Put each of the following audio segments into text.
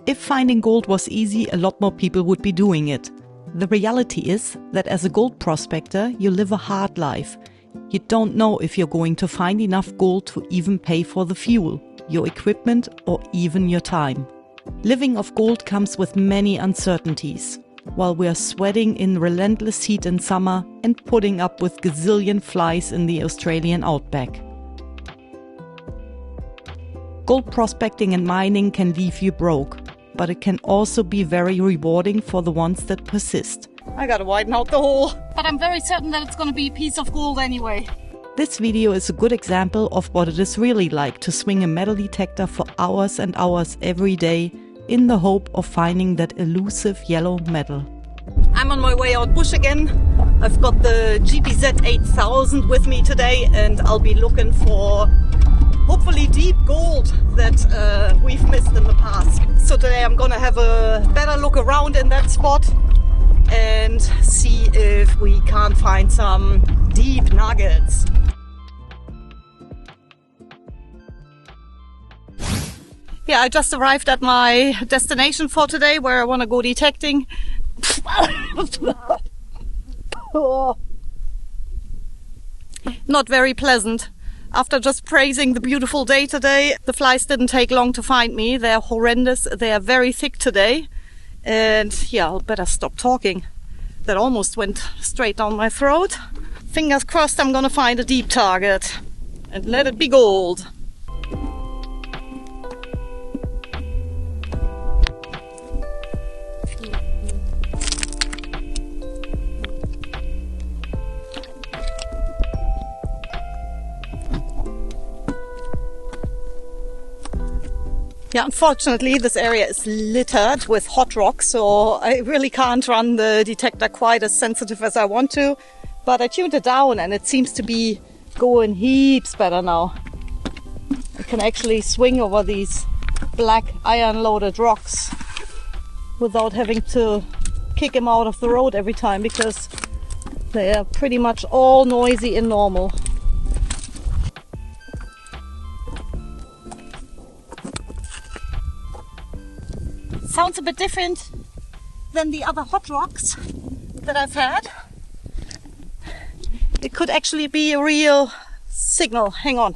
If finding gold was easy, a lot more people would be doing it. The reality is that as a gold prospector, you live a hard life. You don't know if you're going to find enough gold to even pay for the fuel, your equipment, or even your time. Living off gold comes with many uncertainties. While we are sweating in relentless heat in summer and putting up with gazillion flies in the Australian Outback. Gold prospecting and mining can leave you broke, but it can also be very rewarding for the ones that persist. I gotta widen out the hole. But I'm very certain that it's gonna be a piece of gold anyway. This video is a good example of what it is really like to swing a metal detector for hours and hours every day in the hope of finding that elusive yellow metal. I'm on my way out bush again. I've got the GPZ 8000 with me today and I'll be looking for hopefully deep gold that we've missed in the past. So today I'm gonna have a better look around in that spot and see if we can't find some deep nuggets. Yeah, I just arrived at my destination for today where I want to go detecting. Not very pleasant. After just praising the beautiful day today, the flies didn't take long to find me. They're horrendous. They are very thick today. And yeah, I'll better stop talking. That almost went straight down my throat. Fingers crossed I'm gonna find a deep target. And let it be gold. Yeah, unfortunately this area is littered with hot rocks, so I really can't run the detector quite as sensitive as I want to. But I tuned it down and it seems to be going heaps better now. I can actually swing over these black iron-loaded rocks without having to kick them out of the road every time because they are pretty much all noisy and normal. Sounds a bit different than the other hot rocks that I've had. It could actually be a real signal. Hang on.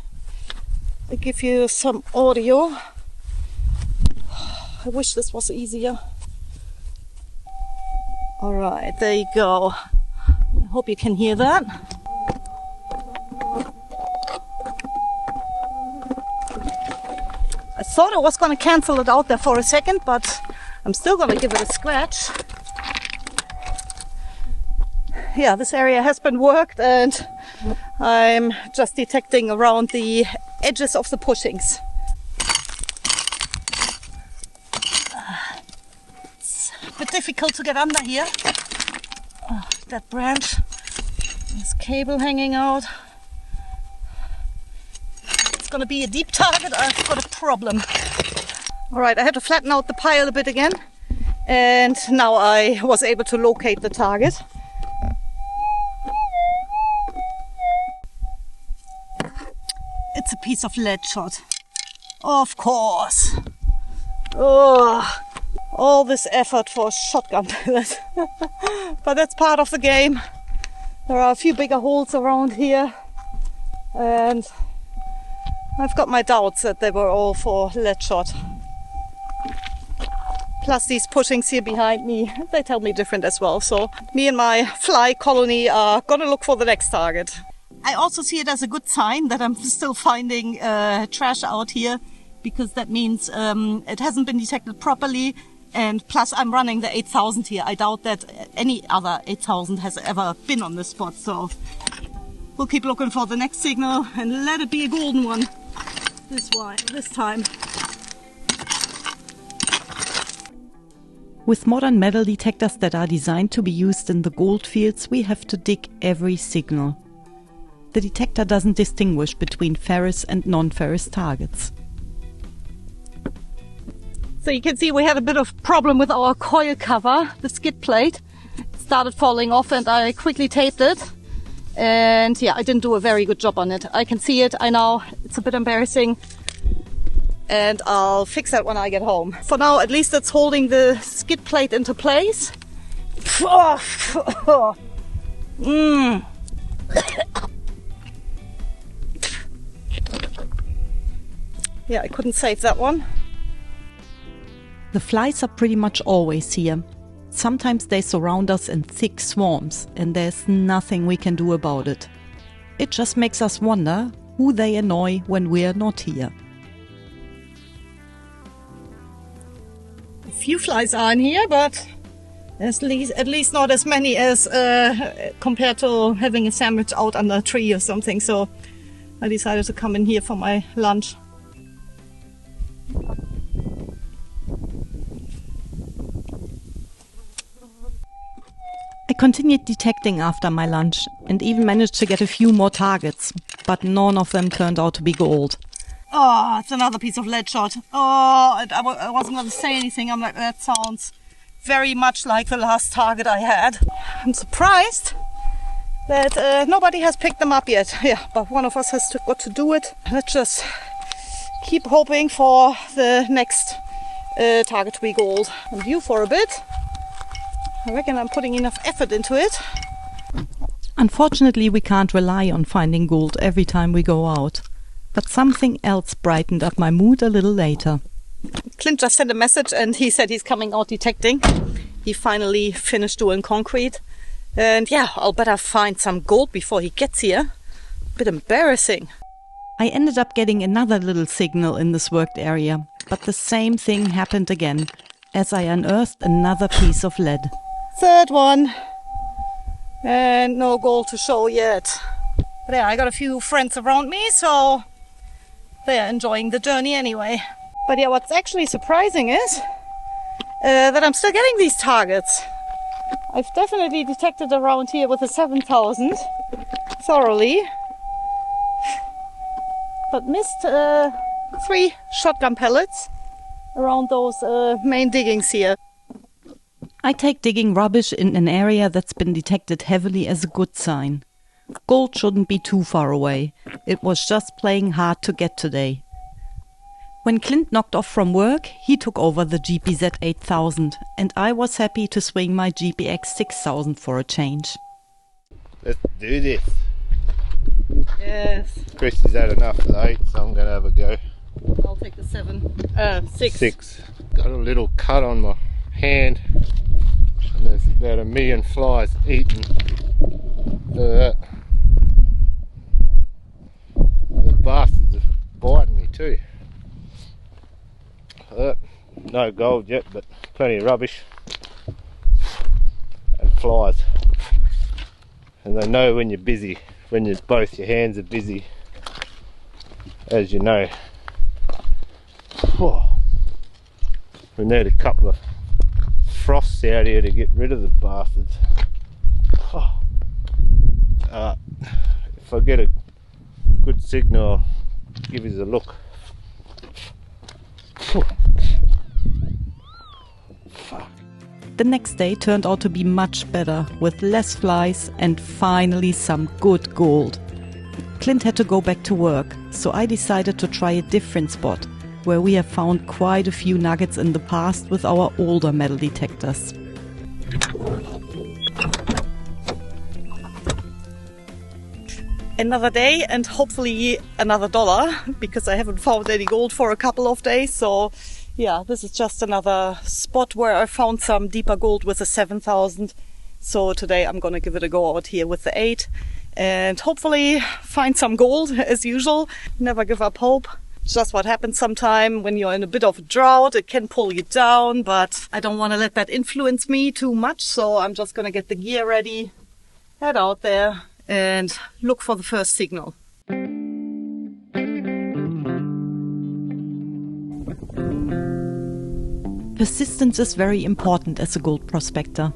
I'll give you some audio. I wish this was easier. Alright, there you go. I hope you can hear that. I thought I was going to cancel it out there for a second, but I'm still going to give it a scratch. Yeah, this area has been worked and I'm just detecting around the edges of the pushings. It's a bit difficult to get under here. That branch, this cable hanging out. It's going to be a deep target. I've got a problem. Alright, I had to flatten out the pile a bit again and now I was able to locate the target. It's a piece of lead shot. Of course. Oh, all this effort for a shotgun pellet. But that's part of the game. There are a few bigger holes around here and I've got my doubts that they were all for lead shot. Plus these pushings here behind me, they tell me different as well. So me and my fly colony are gonna look for the next target. I also see it as a good sign that I'm still finding trash out here, because that means it hasn't been detected properly. And plus I'm running the 8000 here. I doubt that any other 8000 has ever been on this spot. So we'll keep looking for the next signal and let it be a golden one this time. With modern metal detectors that are designed to be used in the gold fields, we have to dig every signal. The detector doesn't distinguish between ferrous and non-ferrous targets. So you can see we had a bit of problem with our coil cover, the skid plate. It started falling off and I quickly taped it. And yeah, I didn't do a very good job on it. I can see it, I know, it's a bit embarrassing. and I'll fix that when I get home. For now, at least it's holding the skid plate into place. Yeah, I couldn't save that one. The flies are pretty much always here. Sometimes they surround us in thick swarms, and there's nothing we can do about it. It just makes us wonder who they annoy when we're not here. A few flies are in here, but at least not as many as compared to having a sandwich out under a tree or something. So I decided to come in here for my lunch. I continued detecting after my lunch and even managed to get a few more targets, but none of them turned out to be gold. Oh, it's another piece of lead shot. Oh, I wasn't going to say anything. I'm like, that sounds very much like the last target I had. I'm surprised that nobody has picked them up yet. Yeah, but one of us has got to do it. Let's just keep hoping for the next target to be gold. I'm due for a bit. I reckon I'm putting enough effort into it. Unfortunately, we can't rely on finding gold every time we go out. But something else brightened up my mood a little later. Clint just sent a message and he said he's coming out detecting. He finally finished doing concrete. And yeah, I'll better find some gold before he gets here. A bit embarrassing. I ended up getting another little signal in this worked area. But the same thing happened again, as I unearthed another piece of lead. Third one. And no gold to show yet. But yeah, I got a few friends around me, so they are enjoying the journey anyway. But yeah, what's actually surprising is that I'm still getting these targets. I've definitely detected around here with a 7000 thoroughly. But missed 3 shotgun pellets around those main diggings here. I take digging rubbish in an area that's been detected heavily as a good sign. Gold shouldn't be too far away. It was just playing hard to get today. When Clint knocked off from work, he took over the GPZ 8000, and I was happy to swing my GPX 6000 for a change. Let's do this. Yes. Christy's had enough of the 8, so I'm going to have a go. I'll take the 6. 6. Got a little cut on my hand, and there's about 1 million flies eating. Look at that. The bastards are biting me too. No gold yet, but plenty of rubbish and flies. And they know when you're busy, when both your hands are busy, as you know. We need a couple of frosts out here to get rid of the bastards. If I get a good signal, I'll give you a look. The next day turned out to be much better, with less flies and finally some good gold. Clint had to go back to work, so I decided to try a different spot, where we have found quite a few nuggets in the past with our older metal detectors. Another day and hopefully another $1, because I haven't found any gold for a couple of days. So yeah, this is just another spot where I found some deeper gold with a 7000. So today I'm gonna give it a go out here with the 8 and hopefully find some gold as usual. Never give up hope. It's just what happens sometime when you're in a bit of a drought. It can pull you down, but I don't want to let that influence me too much. So I'm just gonna get the gear ready, head out there and look for the first signal. Persistence is very important as a gold prospector.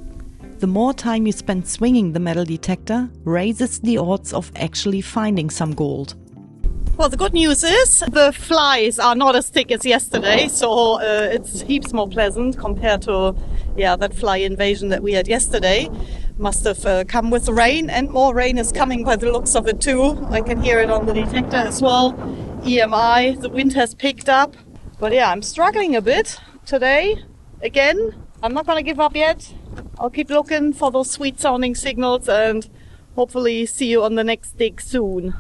The more time you spend swinging the metal detector raises the odds of actually finding some gold. Well, the good news is the flies are not as thick as yesterday, so it's heaps more pleasant compared to that fly invasion that we had yesterday. Must have come with the rain, and more rain is coming by the looks of it too. I can hear it on the detector as well. EMI, the wind has picked up. But yeah, I'm struggling a bit today. Again, I'm not gonna give up yet. I'll keep looking for those sweet sounding signals and hopefully see you on the next dig soon.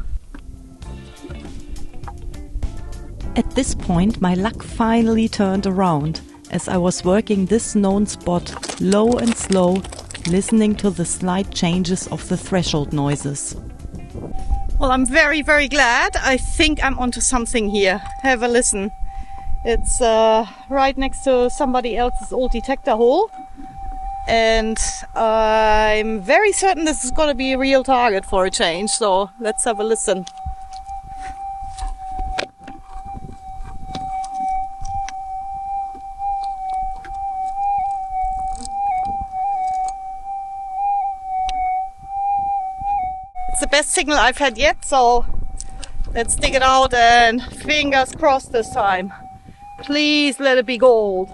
At this point, my luck finally turned around as I was working this known spot low and slow, listening to the slight changes of the threshold noises. Well, I'm very, very glad. I think I'm onto something here. Have a listen. It's right next to somebody else's old detector hole. And I'm very certain this is going to be a real target for a change. So let's have a listen. It's the best signal I've had yet, so let's dig it out and fingers crossed this time. Please let it be gold.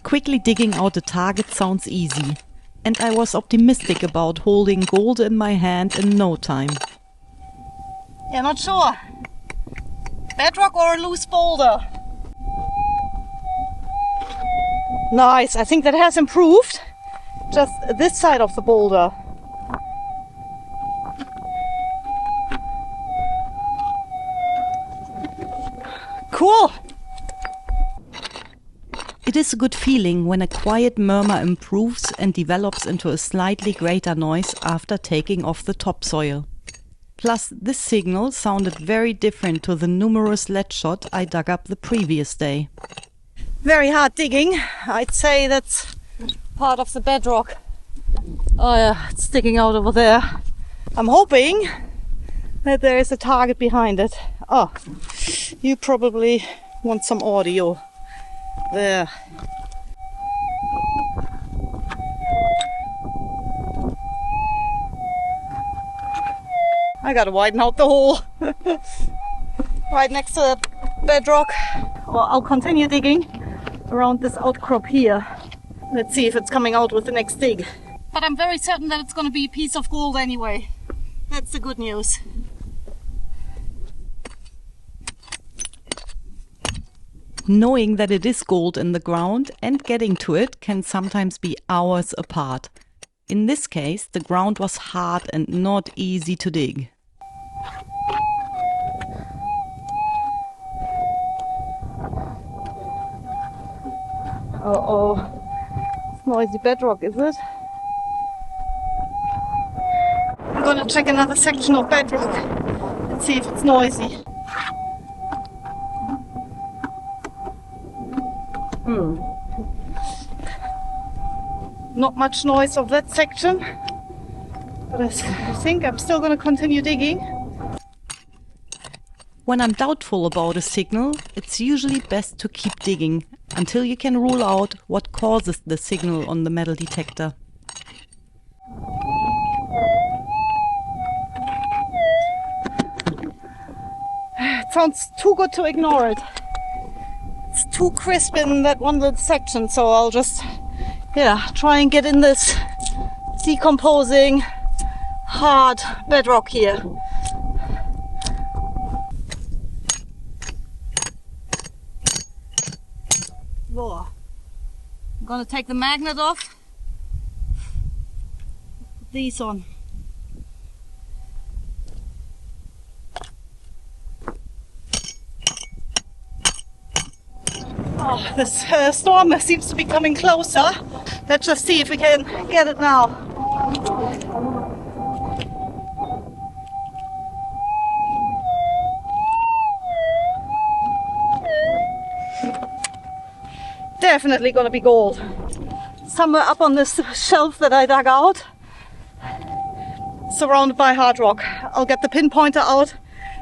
Quickly digging out a target sounds easy, and I was optimistic about holding gold in my hand in no time. Yeah, not sure. Bedrock or a loose boulder? Nice, I think that has improved. Just this side of the boulder. Cool! It is a good feeling when a quiet murmur improves and develops into a slightly greater noise after taking off the topsoil. Plus, this signal sounded very different to the numerous lead shot I dug up the previous day. Very hard digging. I'd say that's part of the bedrock. Oh yeah, it's sticking out over there. I'm hoping that there is a target behind it. Oh, you probably want some audio. There. I gotta widen out the hole. Right next to the bedrock. Well, I'll continue digging around this outcrop here. Let's see if it's coming out with the next dig. But I'm very certain that it's gonna be a piece of gold anyway. That's the good news. Knowing that it is gold in the ground and getting to it can sometimes be hours apart. In this case, the ground was hard and not easy to dig. Uh-oh. It's noisy bedrock, is it? I'm gonna check another section of bedrock and see if it's noisy. Not much noise of that section, but I think I'm still going to continue digging. When I'm doubtful about a signal, it's usually best to keep digging until you can rule out what causes the signal on the metal detector. It sounds too good to ignore it. It's too crisp in that one little section, so I'll just try and get in this decomposing hard bedrock here. Whoa. I'm gonna take the magnet off, put these on. Oh, this storm seems to be coming closer. Let's just see if we can get it now. Definitely gonna be gold. Somewhere up on this shelf that I dug out, surrounded by hard rock. I'll get the pinpointer out,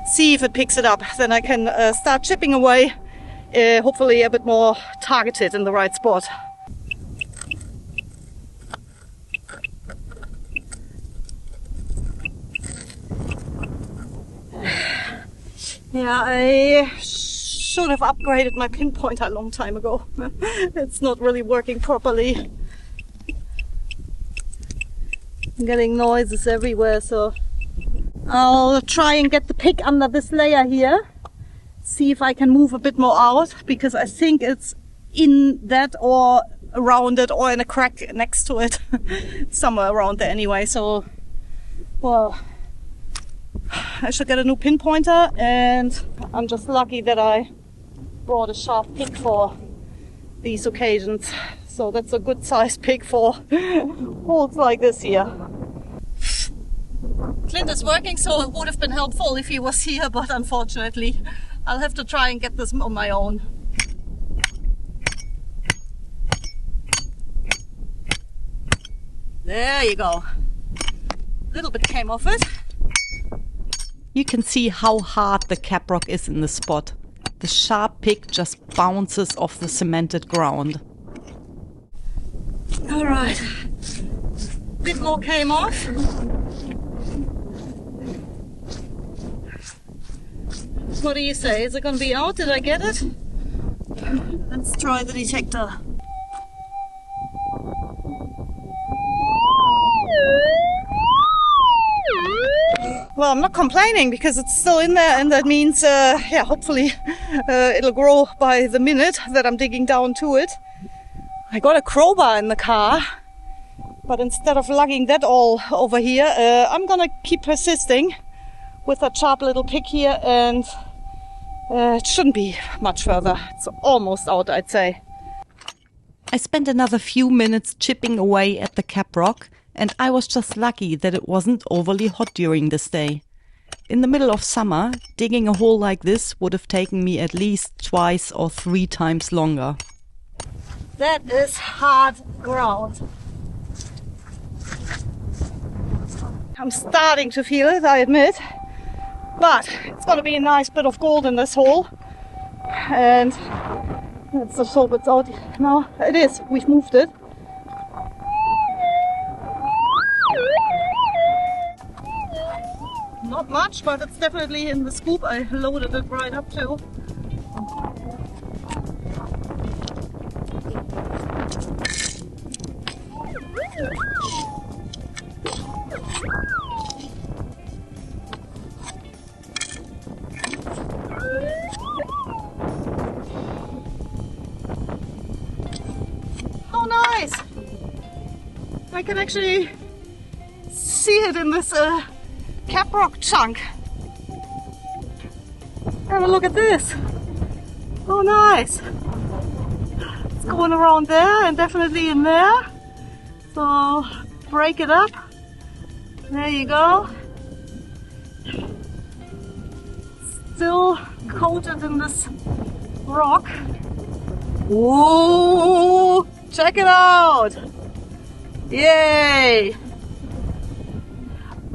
see if it picks it up. Then I can start chipping away. Hopefully a bit more targeted in the right spot. Yeah, I should have upgraded my pinpointer a long time ago. It's not really working properly. I'm getting noises everywhere, so I'll try and get the pick under this layer here. see if I can move a bit more out, because I think it's in that or around it or in a crack next to it. Somewhere around there anyway. So, well, I should get a new pinpointer, and I'm just lucky that I brought a sharp pick for these occasions. So that's a good sized pick for holes like this here. Clint is working, so it would have been helpful if he was here, but unfortunately I'll have to try and get this on my own. There you go. A little bit came off it. You can see how hard the caprock is in the spot. The sharp pick just bounces off the cemented ground. All right. Bit more came off. What do you say? Is it going to be out? Did I get it? Let's try the detector. Well, I'm not complaining because it's still in there, and that means, yeah, hopefully it'll grow by the minute that I'm digging down to it. I got a crowbar in the car, but instead of lugging that all over here, I'm gonna keep persisting with a sharp little pick here, and it shouldn't be much further. It's almost out, I'd say. I spent another few minutes chipping away at the caprock, and I was just lucky that it wasn't overly hot during this day. In the middle of summer, digging a hole like this would have taken me at least twice or 3 times longer. That is hard ground. I'm starting to feel it, I admit. But it's going to be a nice bit of gold in this hole. And let's just hope it's out now. It is. We've moved it. Not much, but it's definitely in the scoop. I loaded it right up too. Oh, nice! I can actually see it in this caprock chunk. Have a look at this. Oh, nice. It's going around there and definitely in there. So break it up. There you go. Still coated in this rock. Whoa! Check it out! Yay!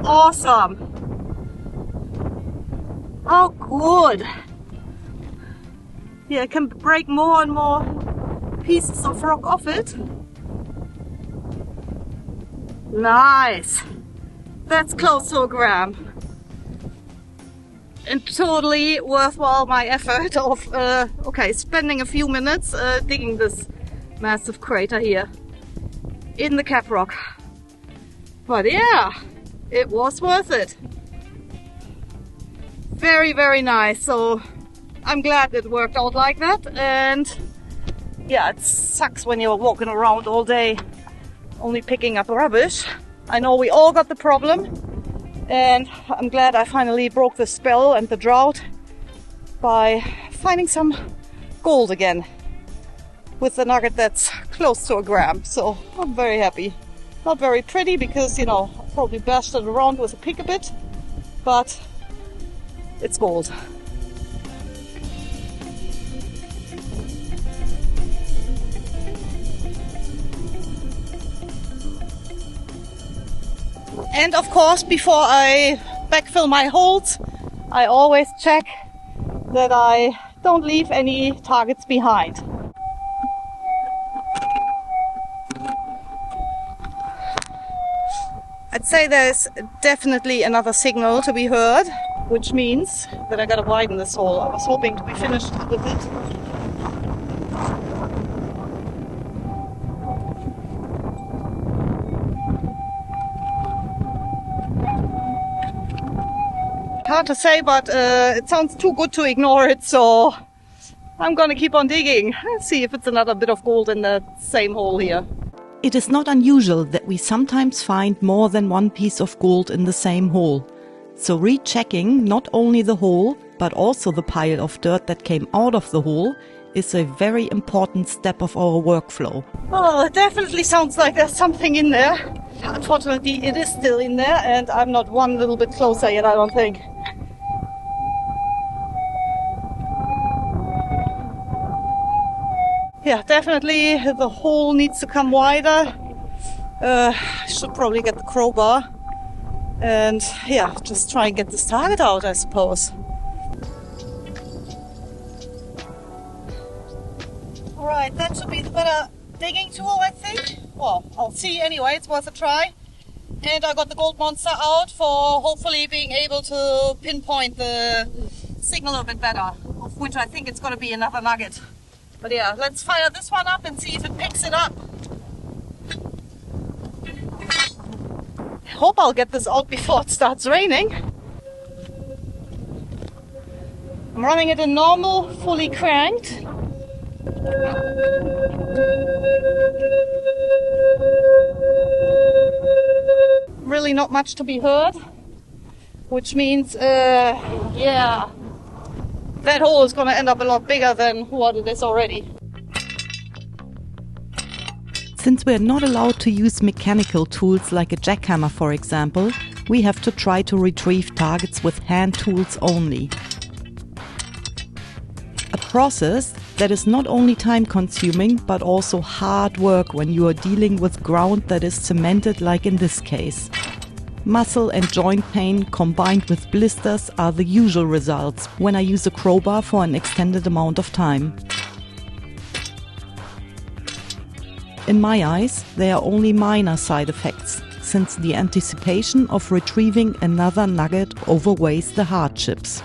Awesome! Oh, good! Yeah, I can break more and more pieces of rock off it. Nice! That's close to a gram. And totally worthwhile my effort of, spending a few minutes digging this massive crater here in the caprock. But yeah, it was worth it. Very, very nice. So I'm glad it worked out like that. And yeah, it sucks when you're walking around all day only picking up rubbish. I know we all got the problem, and I'm glad I finally broke the spell and the drought by finding some gold again with the nugget that's close to a gram. So I'm very happy. Not very pretty because, you know, I probably bashed it around with a pick a bit, but it's gold. And of course, before I backfill my holes, I always check that I don't leave any targets behind. I'd say there's definitely another signal to be heard, which means that I gotta widen this hole. I was hoping to be finished with it. Hard to say, but it sounds too good to ignore it, so I'm gonna keep on digging. See if it's another bit of gold in the same hole here. It is not unusual that we sometimes find more than one piece of gold in the same hole. So rechecking not only the hole, but also the pile of dirt that came out of the hole is a very important step of our workflow. Oh, it definitely sounds like there's something in there. Unfortunately, it is still in there, and I'm not one little bit closer yet, I don't think. Yeah, definitely the hole needs to come wider. I should probably get the crowbar and yeah, just try and get this target out, I suppose. Alright, that should be the better digging tool, I think. Well, I'll see anyway, it's worth a try. And I got the gold monster out for hopefully being able to pinpoint the signal a bit better, of which I think it's going to be another nugget. But yeah, let's fire this one up and see if it picks it up. I hope I'll get this out before it starts raining. I'm running it in normal, fully cranked. Really not much to be heard, which means, yeah, that hole is going to end up a lot bigger than what it is already. Since we're not allowed to use mechanical tools like a jackhammer, for example, we have to try to retrieve targets with hand tools only. A process that is not only time-consuming, but also hard work when you are dealing with ground that is cemented like in this case. Muscle and joint pain combined with blisters are the usual results when I use a crowbar for an extended amount of time. In my eyes, they are only minor side effects, since the anticipation of retrieving another nugget outweighs the hardships.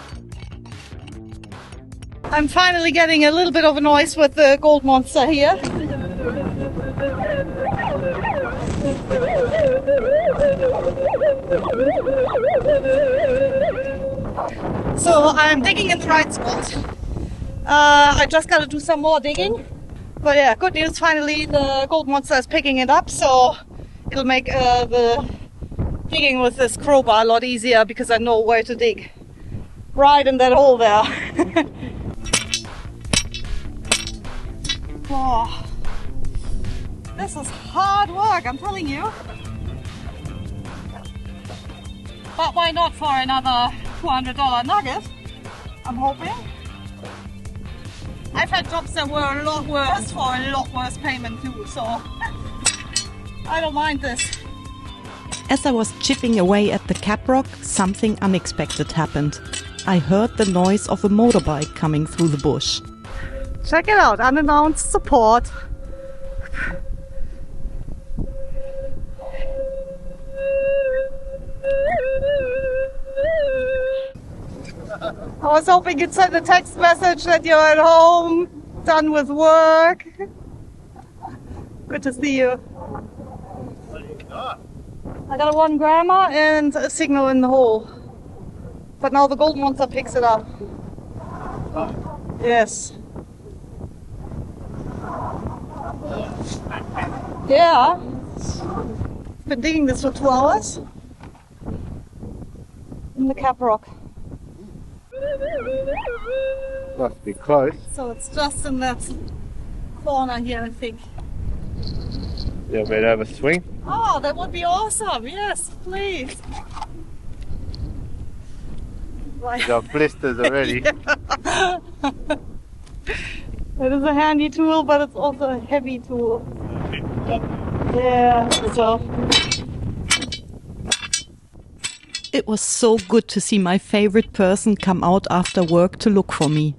I'm finally getting a little bit of a noise with the gold monster here. So I'm digging in the right spot. I just gotta do some more digging. But yeah, good news, finally the gold monster is picking it up, so it'll make the digging with this crowbar a lot easier because I know where to dig. Right in that hole there. Oh, this is hard work, I'm telling you. But why not for another $200 nugget? I'm hoping. I've had jobs that were a lot worse for a lot worse payment too, so I don't mind this. As I was chipping away at the caprock, something unexpected happened. I heard the noise of a motorbike coming through the bush. Check it out, unannounced support. I was hoping you'd send a text message that you're at home, done with work. Good to see you. What do you got? I got a 1 grammer and a signal in the hole. But now the gold monster picks it up. Oh. Yes. Yeah. Been digging this for 2 hours. In the caprock. Must be close. So it's just in that corner here, I think. You want me to have a swing? Oh, that would be awesome. Yes, please. You got blisters already. It is a handy tool, but it's also a heavy tool. Yeah, so. It was so good to see my favorite person come out after work to look for me.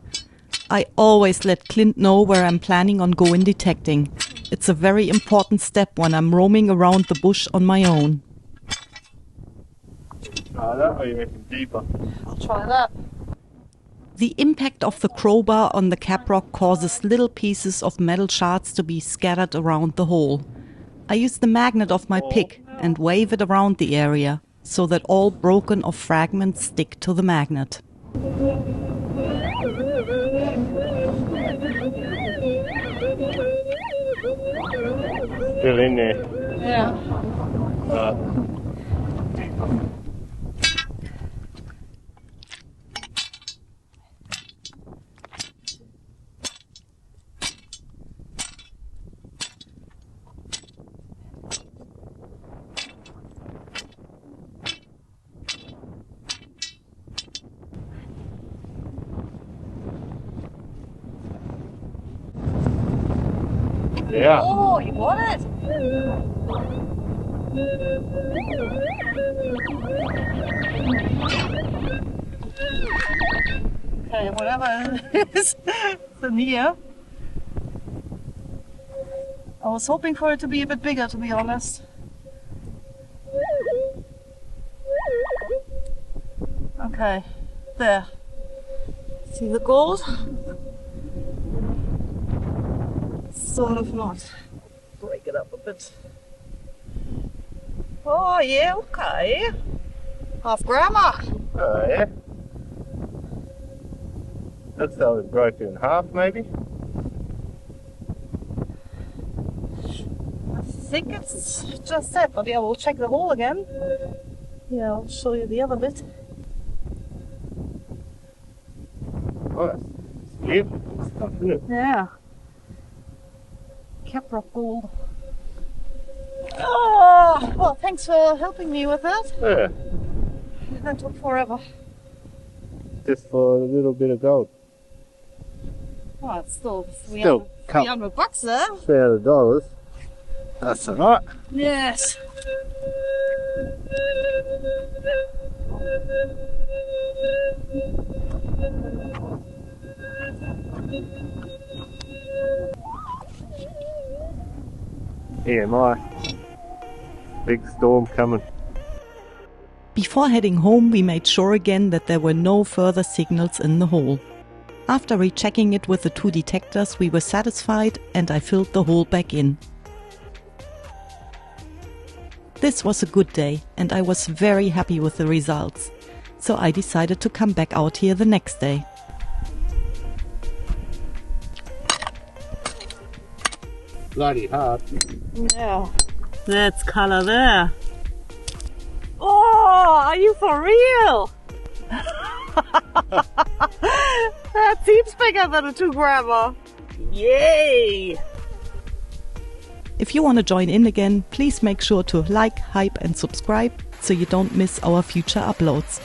I always let Clint know where I'm planning on going detecting. It's a very important step when I'm roaming around the bush on my own. Try that, or you make it deeper? I'll try that. The impact of the crowbar on the caprock causes little pieces of metal shards to be scattered around the hole. I use the magnet of my pick and wave it around the area. so that all broken off fragments stick to the magnet. Still in there. Yeah. Yeah. Oh, you got it? Okay, whatever it is, it's in here. I was hoping for it to be a bit bigger, to be honest. Okay, there. See the gold? Sort of not. Break it up a bit. Oh yeah, okay. Half grandma. Oh yeah. Looks like it broke it in half maybe. I think it's just that, but yeah, we'll check the hole again. Yeah, I'll show you the other bit. Oh, it's beautiful stuff, isn't it? Yeah. Caprock gold. Oh, well, thanks for helping me with that. Yeah. That took forever. Just for a little bit of gold. Well, it's still Still $300 there. $300. That's alright. Yes. Yeah, my big storm coming. Before heading home, we made sure again that there were no further signals in the hole. After rechecking it with the 2 detectors, we were satisfied and I filled the hole back in. This was a good day and I was very happy with the results, so I decided to come back out here the next day. Bloody hard. Yeah. That's color there. Oh, are you for real? That seems bigger than a 2-grammer. Yay! If you want to join in again, please make sure to like, hype and subscribe so you don't miss our future uploads.